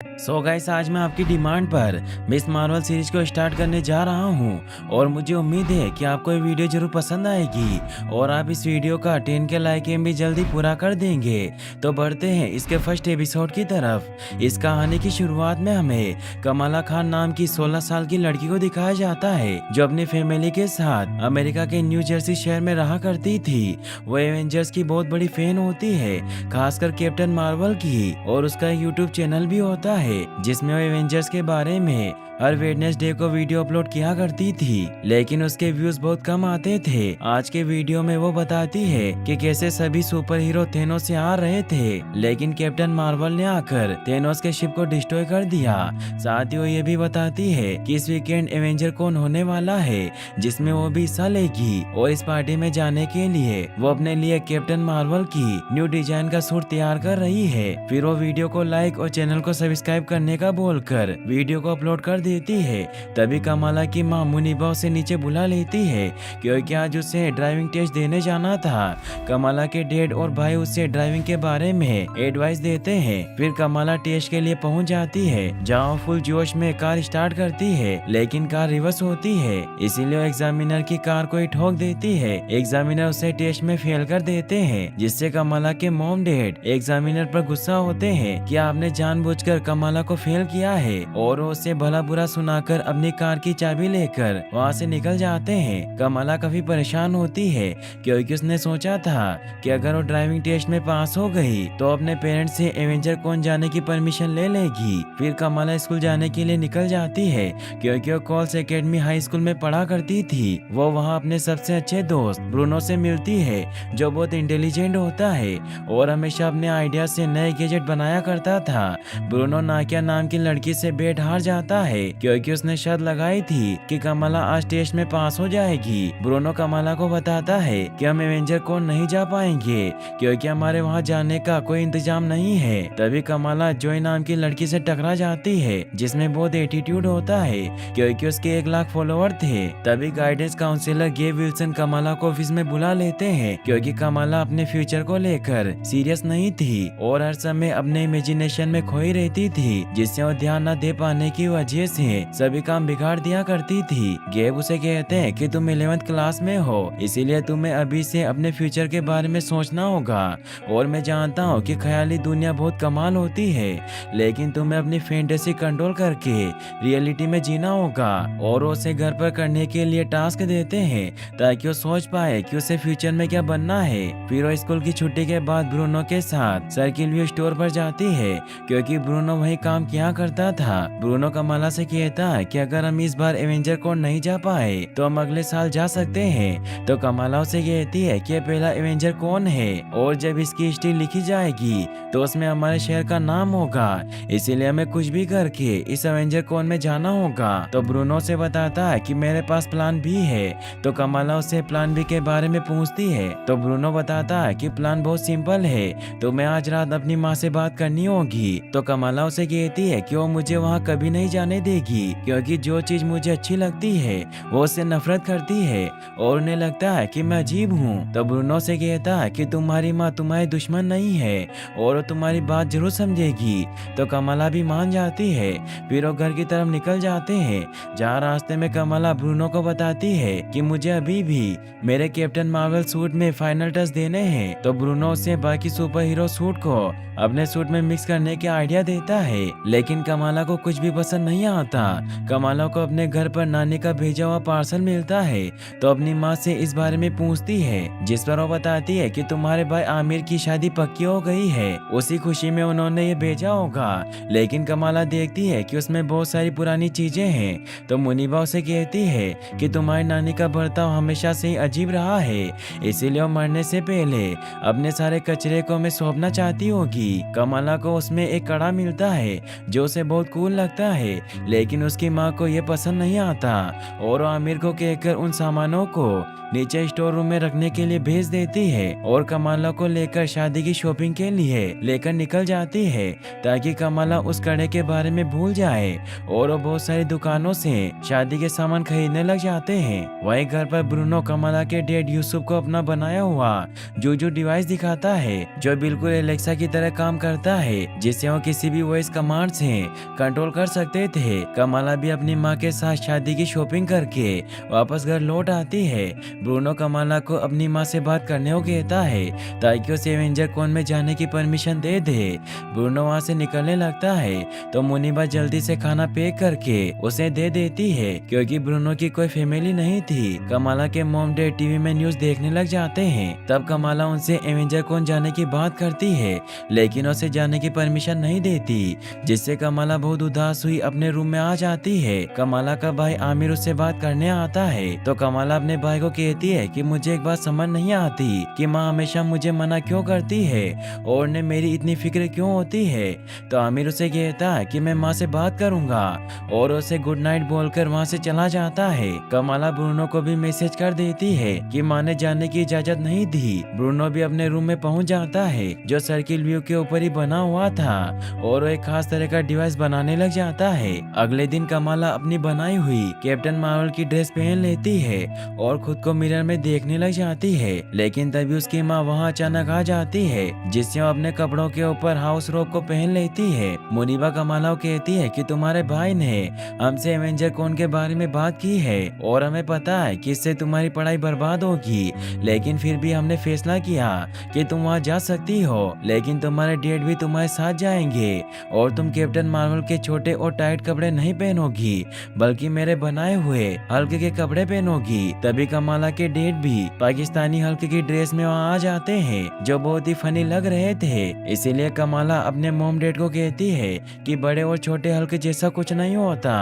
So guys, आज मैं आपकी डिमांड पर मिस मार्वल सीरीज को स्टार्ट करने जा रहा हूं और मुझे उम्मीद है कि आपको ये वीडियो जरूर पसंद आएगी और आप इस वीडियो का 10 के लाइक एम भी जल्दी पूरा कर देंगे। तो बढ़ते हैं इसके फर्स्ट एपिसोड की तरफ। इस कहानी की शुरुआत में हमें कमला खान नाम की 16 साल की लड़की को दिखाया जाता है जो अपनी फैमिली के साथ अमेरिका के न्यू जर्सी शहर में रहा करती थी। वो एवेंजर्स की बहुत बड़ी फैन होती है, खासकर कैप्टन मार्वल की, और उसका यूट्यूब चैनल भी होता है जिसमें वो एवेंजर्स के बारे में हर वेडनेसडे को वीडियो अपलोड किया करती थी, लेकिन उसके व्यूज बहुत कम आते थे। आज के वीडियो में वो बताती है कि कैसे सभी सुपर हीरो थेनोस से आ रहे थे, लेकिन कैप्टन मार्वल ने आकर थेनोस के शिप को डिस्ट्रॉय कर दिया। साथ ही वो ये भी बताती है कि इस वीकेंड एवेंजर कौन होने वाला है जिसमें वो भी हिस्सा लेगी, और इस पार्टी में जाने के लिए वो अपने लिए कैप्टन मार्वल की न्यू डिजाइन का सूट तैयार कर रही है। फिर वो वीडियो को लाइक और चैनल को सब्सक्राइब करने का बोलकर वीडियो को अपलोड कर देती है। तभी कमला की माँ मुनीबा उसे नीचे बुला लेती है क्योंकि आज उसे ड्राइविंग टेस्ट देने जाना था। कमला के डैड और भाई उसे ड्राइविंग के बारे में एडवाइस देते हैं। फिर कमला टेस्ट के लिए पहुंच जाती है, जहाँ फुल जोश में कार स्टार्ट करती है, लेकिन कार रिवर्स होती है, इसीलिए एग्जामिनर की कार को ही ठोक देती है। एग्जामिनर उसे टेस्ट में फेल कर देते हैं, जिससे कमला के मॉम डैड एग्जामिनर पर गुस्सा होते हैं कि आपने जानबूझकर कमला को फेल किया है, और वो उसे भला बुरा सुनाकर अपनी कार की चाबी लेकर वहाँ से निकल जाते हैं। कमला काफी परेशान होती है क्योंकि उसने सोचा था कि अगर वो ड्राइविंग टेस्ट में पास हो गई तो अपने पेरेंट्स से एवेंजर कौन जाने की परमिशन ले लेगी। फिर कमला स्कूल जाने के लिए निकल जाती है क्योंकि वो कॉल्स एकेडमी हाई स्कूल में पढ़ा करती थी। वो वहाँ अपने सबसे अच्छे दोस्त ब्रूनो से मिलती है जो बहुत इंटेलिजेंट होता है और हमेशा अपने आइडिया से नए गैजेट बनाया करता था। ब्रूनो नाकिया नाम की लड़की से बेट हार जाता है क्योंकि उसने शर्त लगाई थी कि कमला आज टेस्ट में पास हो जाएगी। ब्रूनो कमला को बताता है कि हम एवेंजर कौन नहीं जा पाएंगे क्योंकि हमारे वहाँ जाने का कोई इंतजाम नहीं है। तभी कमला जॉय नाम की लड़की से टकरा जाती है जिसमें बहुत एटीट्यूड होता है क्योंकि उसके 1 लाख फॉलोअर थे। तभी गाइडेंस काउंसिलर गे विल्सन कमला को ऑफिस में बुला लेते हैं क्योंकि कमला अपने फ्यूचर को लेकर सीरियस नहीं थी और हर समय अपने इमेजिनेशन में खोई रहती थी, जिससे वो ध्यान न दे पाने की वजह से सभी काम बिगाड़ दिया करती थी। गेब उसे कहते हैं कि तुम 11th क्लास में हो, इसीलिए तुम्हें अभी से अपने फ्यूचर के बारे में सोचना होगा, और मैं जानता हूँ कि ख्याली दुनिया बहुत कमाल होती है, लेकिन तुम्हें अपनी फैंटेसी कंट्रोल करके रियलिटी में जीना होगा। और उसे घर पर करने के लिए टास्क देते हैं ताकि वो सोच पाए कि उसे फ्यूचर में क्या बनना है। फिर वो स्कूल की छुट्टी के बाद ब्रूनो के साथ सर्किल व्यू स्टोर पर जाती है क्योंकि ब्रूनो वही काम किया करता था। ब्रूनो कमला से कहता है कि अगर हम इस बार एवेंजर कौन नहीं जा पाए तो हम अगले साल जा सकते हैं। तो कमला उसे कहती है कि पहला एवेंजर कौन है और जब इसकी हिस्ट्री लिखी जाएगी तो उसमें हमारे शहर का नाम होगा, इसीलिए हमें कुछ भी करके इस एवेंजर कौन में जाना होगा। तो ब्रूनो से बताता है कि मेरे पास प्लान बी है। तो कमला उससे प्लान बी के बारे में पूछती है तो ब्रूनो बताता है कि प्लान बहुत सिंपल है, तो मैं आज रात अपनी माँ से बात करनी होगी। तो कमला उसे कहती है कि वो मुझे वहाँ कभी नहीं जाने देगी क्योंकि जो चीज मुझे अच्छी लगती है वो उससे नफरत करती है और उन्हें लगता है कि मैं अजीब हूँ। तो ब्रूनो से कहता है कि तुम्हारी माँ तुम्हारी दुश्मन नहीं है और वो तुम्हारी बात जरूर समझेगी। तो कमला भी मान जाती है। फिर वो घर की तरफ निकल जाते हैं, जहाँ रास्ते में कमला ब्रूनो को बताती है कि मुझे अभी भी मेरे कैप्टन मार्वल सूट में फाइनल टच देने हैं। तो ब्रूनो उसे बाकी सुपर हीरो सूट को अपने सूट में मिक्स करने के आइडिया देता है, लेकिन कमला को कुछ भी पसंद नहीं आता। कमला को अपने घर पर नानी का भेजा हुआ पार्सल मिलता है तो अपनी माँ से इस बारे में पूछती है, जिस पर वो बताती है कि तुम्हारे भाई आमिर की शादी पक्की हो गई है, उसी खुशी में उन्होंने ये भेजा होगा। लेकिन कमला देखती है कि उसमें बहुत सारी पुरानी चीजें हैं। तो मुनीबा उसे कहती है कि तुम्हारी नानी का बर्ताव हमेशा से ही अजीब रहा है, इसीलिए वो मरने से पहले अपने सारे कचरे को मैं सौंपना चाहती होगी। कमला को उसमें एक कड़ा मिलता है जो उसे बहुत कूल लगता है, लेकिन उसकी माँ को ये पसंद नहीं आता और आमिर को कहकर उन सामानों को नीचे स्टोर रूम में रखने के लिए भेज देती है और कमला को लेकर शादी की शॉपिंग के लिए लेकर निकल जाती है ताकि कमला उस कड़े के बारे में भूल जाए, और वो बहुत सारी दुकानों से शादी के सामान खरीदने लग जाते हैं। वहीं घर पर ब्रूनो कमला के डैड यूसुफ को अपना बनाया हुआ जूजू डिवाइस दिखाता है जो बिल्कुल एलेक्सा की तरह काम करता है जिससे वो किसी भी वॉइस कमांड से कंट्रोल कर सकते थे। कमाला भी अपनी माँ के साथ शादी की शॉपिंग करके वापस घर लौट आती है। ब्रूनो कमाला को अपनी माँ से बात करने को कहता है ताकि उसे एवेंजर कॉन में जाने की परमिशन दे दे। ब्रूनो वहाँ से निकलने लगता है तो मुनीबा जल्दी से खाना पैक करके उसे दे देती है क्योंकि ब्रूनो की कोई फैमिली नहीं थी। कमाला के मॉम डैड टीवी में न्यूज देखने लग जाते हैं। तब कमाला उनसे एवेंजर कॉन जाने की बात करती है लेकिन उसे जाने की परमिशन नहीं देती, जिससे कमाला बहुत उदास हुई अपने रूम में आ जाती है। कमाला का भाई आमिर उससे बात करने आता है तो कमाला अपने भाई को कहती है कि मुझे एक बात समझ नहीं आती कि माँ हमेशा मुझे मना क्यों करती है और उन्हें मेरी इतनी फिक्र क्यों होती है। तो आमिर उसे कहता है कि मैं माँ से बात करूंगा और उसे गुड नाइट बोलकर वहाँ से चला जाता है। कमाला ब्रूनो को भी मैसेज कर देती है कि माँ ने जाने की इजाजत नहीं दी। ब्रूनो भी अपने रूम में पहुंच जाता है जो सर्किल व्यू के ऊपर ही बना हुआ था और वो एक खास तरह का डिवाइस बनाने लग जाता है। अगले दिन कमाला अपनी बनाई हुई कैप्टन मार्वल की ड्रेस पहन लेती है और खुद को मिरर में देखने लग जाती है, लेकिन तभी उसकी माँ वहाँ अचानक आ जाती है जिससे वो अपने कपड़ों के ऊपर हाउस रोब को पहन लेती है। मुनीबा कमाला को कहती है कि तुम्हारे भाई ने हमसे एवेंजर कॉन के बारे में बात की है और हमें पता है कि इससे तुम्हारी पढ़ाई बर्बाद होगी, लेकिन फिर भी हमने फैसला किया कि तुम वहाँ जा सकती हो, लेकिन तुम्हारे डैड भी तुम्हारे साथ जाएंगे और तुम कैप्टन मार्वल के छोटे और टाइट कपड़े नहीं पहनोगी बल्कि मेरे बनाए हुए हल्क के कपड़े पहनोगी। तभी कमाला के डैड भी पाकिस्तानी हल्क की ड्रेस में वहाँ आ जाते हैं जो बहुत ही फनी लग रहे थे। इसीलिए कमाला अपने मॉम डैड को कहती है कि बड़े और छोटे हल्क जैसा कुछ नहीं होता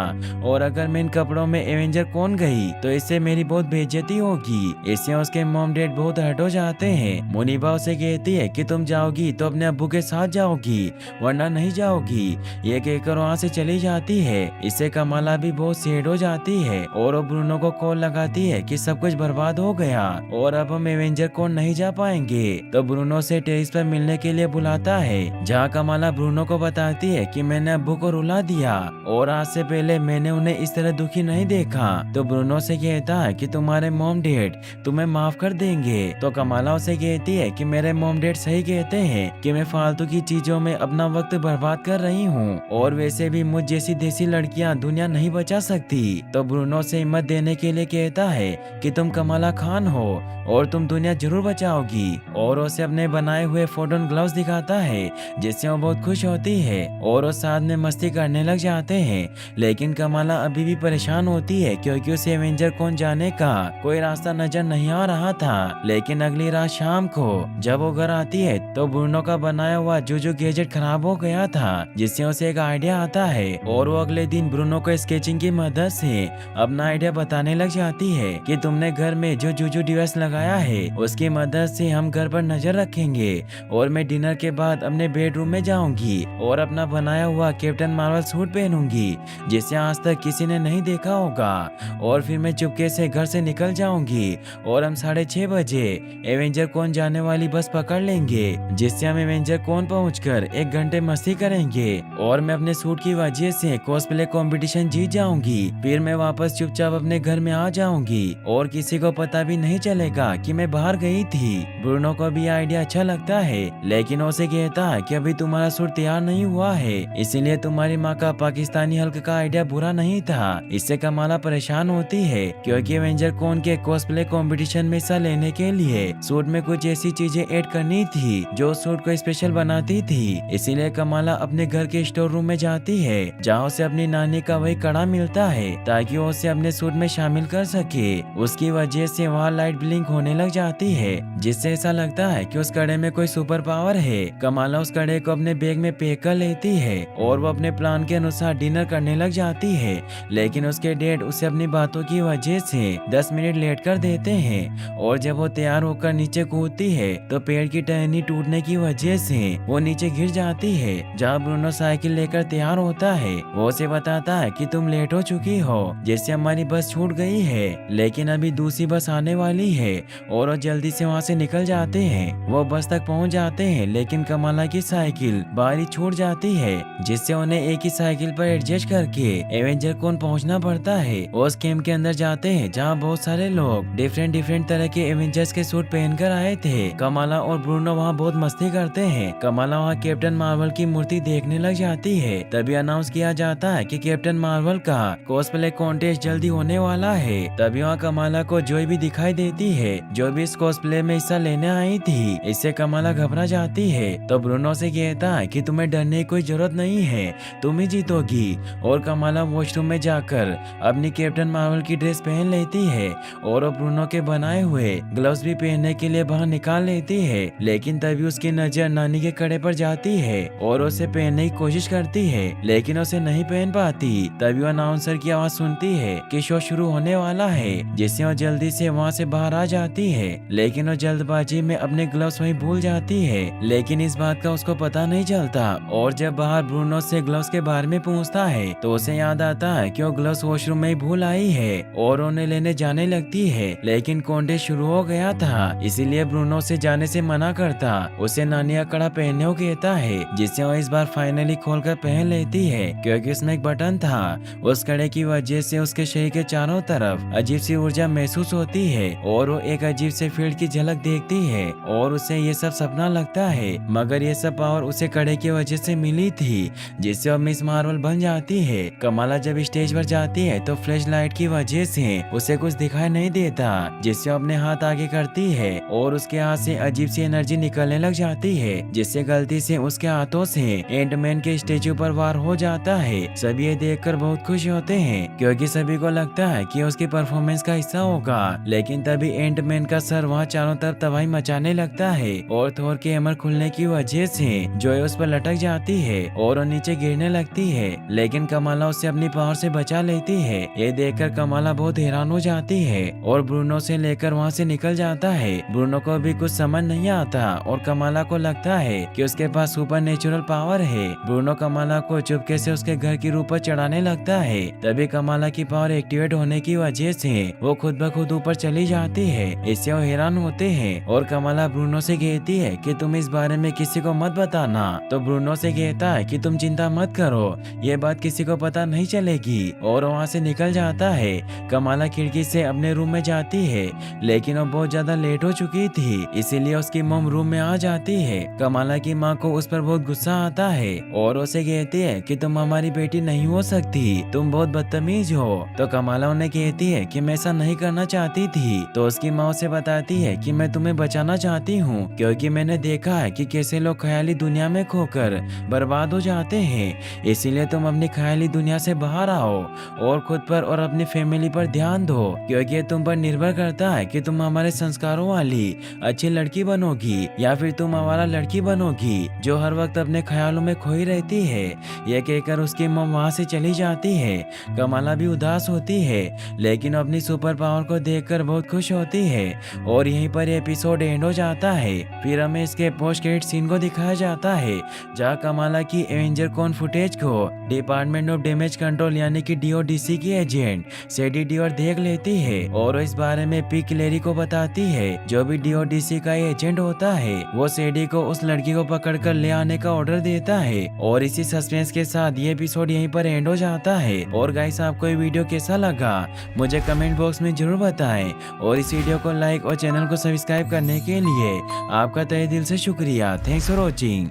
और अगर मैं इन कपड़ों में एवेंजर कौन गई तो इससे मेरी बहुत बेइज्जती होगी। इससे उसके मॉम डैड बहुत हर्ट हो जाते हैं। मुनीबा उसे कहती है कि तुम जाओगी तो अपने अब्बू के साथ जाओगी वरना नहीं जाओगी। ये कहकर वहाँ से चली जाती है। इससे कमाला भी बहुत सैड हो जाती है और वो ब्रूनो को कॉल लगाती है कि सब कुछ बर्बाद हो गया और अब हम एवेंजर कॉन नहीं जा पाएंगे। तो ब्रूनो से टेरिस पर मिलने के लिए बुलाता है जहाँ कमाला ब्रूनो को बताती है कि मैंने अब्बू को रुला दिया और आज से पहले मैंने उन्हें इस तरह दुखी नहीं देखा। तो ब्रूनो से कहता है कि तुम्हारे मॉम डैड तुम्हें माफ कर देंगे। तो कमाला उसे कहती है कि मेरे मॉम डैड सही कहते हैं कि मैं फालतू की चीजों में अपना वक्त बर्बाद कर रही हूँ और वैसे भी मुझ जैसी देसी लड़कियाँ दुनिया नहीं बचा सकती। तो ब्रूनो से हिम्मत देने के लिए कहता है कि तुम कमाला खान हो और तुम दुनिया जरूर बचाओगी और उसे अपने बनाए हुए फोटोन ग्लव्स दिखाता है जिससे वो बहुत खुश होती है और वो साथ में मस्ती करने लग जाते हैं। लेकिन कमाला अभी भी परेशान होती है क्योंकि उसे एवेंजर कॉन जाने का कोई रास्ता नजर नहीं आ रहा था। लेकिन अगली रात शाम को जब वो घर आती है तो ब्रूनो का बनाया हुआ जो गैजेट खराब हो गया था जिससे उसे एक आइडिया आता है और वो अगले दिन ब्रूनो को स्केचिंग की मदद से अपना आइडिया बताने लग जाती है कि तुमने घर में जो जूजू डिवाइस लगाया है उसकी मदद से हम घर पर नजर रखेंगे और मैं डिनर के बाद अपने बेडरूम में जाऊंगी और अपना बनाया हुआ कैप्टन मार्वल सूट पहनूंगी जिसे आज तक किसी ने नहीं देखा होगा और फिर मैं चुपके से घर से निकल जाऊंगी और हम 6:30 बजे एवेंजर कॉन जाने वाली बस पकड़ लेंगे जिससे हम एवेंजर कॉन पहुंचकर 1 घंटे मस्ती करेंगे और मैं अपने सूट की वजह से कॉस्प्ले कंपटीशन जीत जाऊंगी। फिर मैं वापस चुपचाप अपने घर में आ जाऊंगी और किसी को पता भी नहीं चलेगा कि मैं बाहर गई थी। ब्रूनो को भी आइडिया अच्छा लगता है लेकिन उसे कहता है कि अभी तुम्हारा सूट तैयार नहीं हुआ है, इसीलिए तुम्हारी माँ का पाकिस्तानी हल्क का आइडिया बुरा नहीं था। इससे कमाला परेशान होती है क्योंकि एवेंजर कॉन के कॉस्प्ले कंपटीशन में हिस्सा लेने के लिए सूट में कुछ ऐसी चीजें ऐड करनी थी जो सूट को स्पेशल बनाती थी। इसीलिए कमाला अपने घर के स्टोर रूम में जाती है जहाँ उसे अपनी नानी का वही कड़ा मिलता है ताकि वो उसे अपने सूट में शामिल कर सके। उसकी वजह से वहाँ लाइट ब्लिंक होने लग जाती है जिससे ऐसा लगता है कि उस कड़े में कोई सुपर पावर है। कमाला उस कड़े को अपने बैग में पैक कर लेती है और वो अपने प्लान के अनुसार डिनर करने लग जाती है, लेकिन उसके डैड उसे अपनी बातों की वजह से 10 मिनट लेट कर देते हैं और जब वो तैयार होकर नीचे कूदती है तो पेड़ की टहनी टूटने की वजह से वो नीचे गिर जाती है। जहाँ ब्रूनो साइकिल लेकर तैयार होता है वो उसे बताता है कि तुम लेट हो चुकी हो जिससे हमारी बस छूट गई है, लेकिन अभी दूसरी बस आने वाली है और वो जल्दी से वहाँ से निकल जाते हैं। वो बस तक पहुँच जाते हैं लेकिन कमाला की साइकिल बाहर ही छूट जाती है जिससे उन्हें एक ही साइकिल पर एडजस्ट करके एवेंजर कॉन पहुँचना पड़ता है। वो उस कैंप के अंदर जाते हैं जहाँ बहुत सारे लोग डिफरेंट तरह के एवेंजर्स के सूट पहनकर आए थे। कमाला और ब्रूनो वहाँ बहुत मस्ती करते हैं हैं। कमला वहाँ कैप्टन मार्वल की मूर्ति देखने लग जाती है। तभी अनाउंस किया जाता है कि कैप्टन मार्वल का कॉस्प्ले कॉन्टेस्ट जल्दी होने वाला है। तभी वहाँ कमला को जॉय भी दिखाई देती है, जो भी इस कॉस्प्ले में हिस्सा लेने आई थी। इससे कमला घबरा जाती है तो ब्रूनो से कहता है कि तुम्हें डरने की कोई जरूरत नहीं है, तुम ही जीतोगी। और कमला वॉशरूम में जाकर अपनी कैप्टन मार्वल की ड्रेस पहन लेती है और वो ब्रूनो के बनाए हुए ग्लव्स भी पहनने के लिए बाहर निकाल लेती है। लेकिन तभी उसकी नजर नानी के कड़े पर जाती है और उसे पहनने की कोशिश करती है, लेकिन उसे नहीं पहन पाती। तभी वो अनाउंसर की आवाज सुनती है कि शो शुरू होने वाला है, जिससे वो जल्दी से वहाँ से बाहर आ जाती है। लेकिन वो जल्दबाजी में अपने ग्लव्स वहीं भूल जाती है, लेकिन इस बात का उसको पता नहीं चलता। और जब बाहर ब्रूनो से ग्लव्स के बारे में पूछता है तो उसे याद आता है कि वो ग्लव्स वॉशरूम में ही भूल आई है और उन्हें लेने जाने लगती है। लेकिन कॉन्टेस्ट शुरू हो गया था, इसीलिए ब्रूनो से जाने से मना करता। उसे नानी का कड़ा पहनने को कहता है, जिससे वो इस बार फाइनली खोलकर पहन लेती है, क्योंकि उसमें एक बटन था। उस कड़े की वजह से उसके शरीर के चारों तरफ अजीब सी ऊर्जा महसूस होती है और वो एक अजीब से फील्ड की झलक देखती है और उसे ये सब सपना लगता है। मगर ये सब पावर उसे कड़े की वजह से मिली थी, जिससे वो मिस मार्वल बन जाती है। कमला जब स्टेज पर जाती है तो फ्लैश लाइट की वजह से उसे कुछ दिखाई नहीं देता, जिससे अपने हाथ आगे करती है और उसके हाथ से अजीब सी एनर्जी निकलने लग जाती है, जिससे गलती से उसके हाथों से एंटमैन के स्टेचू पर वार हो जाता है। सभी ये देखकर बहुत खुश होते हैं, क्योंकि सभी को लगता है कि उसकी परफॉर्मेंस का हिस्सा होगा। लेकिन तभी एंटमैन का सर वहाँ चारों तरफ तबाही मचाने लगता है और थोर के हैमर खुलने की वजह से जॉय उस पर लटक जाती है और वो नीचे गिरने लगती है। लेकिन कमला उसे अपनी पावर से बचा लेती है। ये देखकर कमला बहुत हैरान हो जाती है और ब्रूनो से लेकर वहाँ से निकल जाता है। ब्रूनो को भी कुछ समझ नहीं आता और कमला को लगता है कि उसके पास सुपर नेचुरल पावर है। ब्रूनो कमला को चुपके से उसके घर की रूप पर चढ़ाने लगता है। तभी कमला की पावर एक्टिवेट होने की वजह से वो खुद ब खुद ऊपर चली जाती है। इससे वो हैरान होते हैं और कमला ब्रूनो से कहती है कि तुम इस बारे में किसी को मत बताना। तो ब्रूनो से कहता है कि तुम चिंता मत करो, ये बात किसी को पता नहीं चलेगी, और वहाँ से निकल जाता है। कमला खिड़की से अपने रूम में जाती है, लेकिन वो बहुत ज्यादा लेट हो चुकी थी, इसीलिए उसकी मॉम रूम में आ जाती है। कमला की माँ को उस पर बहुत गुस्सा आता है और उसे कहती है कि तुम हमारी बेटी नहीं हो सकती, तुम बहुत बदतमीज हो। तो कमला उन्हें कहती है कि मैं ऐसा नहीं करना चाहती थी। तो उसकी माँ उसे बताती है कि मैं तुम्हें बचाना चाहती हूँ, क्योंकि मैंने देखा है कि कैसे लोग ख्याली दुनिया में खोकर बर्बाद हो जाते हैं। इसीलिए तुम अपनी ख्याली दुनिया से बाहर आओ और खुद पर और अपनी फैमिली पर ध्यान दो, क्योंकि ये तुम पर निर्भर करता है कि तुम हमारे संस्कारों वाली अच्छी लड़की बनोगी या फिर तुम हमारा लड़की बनोगी जो हर वक्त अपने ख्यालों में खोई रहती है। यह कहकर उसकी मॉम वहाँ से चली जाती है। कमला भी उदास होती है, लेकिन अपनी सुपर पावर को देखकर बहुत खुश होती है। और यहीं पर एपिसोड एंड हो जाता है। फिर हमें इसके पोस्ट क्रेडिट सीन को दिखाया जाता है, जहाँ कमला की एवेंजर कॉन फुटेज को डिपार्टमेंट ऑफ डैमेज कंट्रोल यानी कि DODC की एजेंट सेडी डियोर देख लेती है और इस बारे में पी क्लेरी को बताती है। जो भी DODC का एजेंट होता है वो सेडी को उस लड़की को पकड़कर ले आने का ऑर्डर देता है। और इसी सस्पेंस के साथ ये एपिसोड यहीं पर एंड हो जाता है। और गाइस, आपको ये वीडियो कैसा लगा मुझे कमेंट बॉक्स में जरूर बताएं, और इस वीडियो को लाइक और चैनल को सब्सक्राइब करने के लिए आपका तहे दिल से शुक्रिया। Thanks for watching.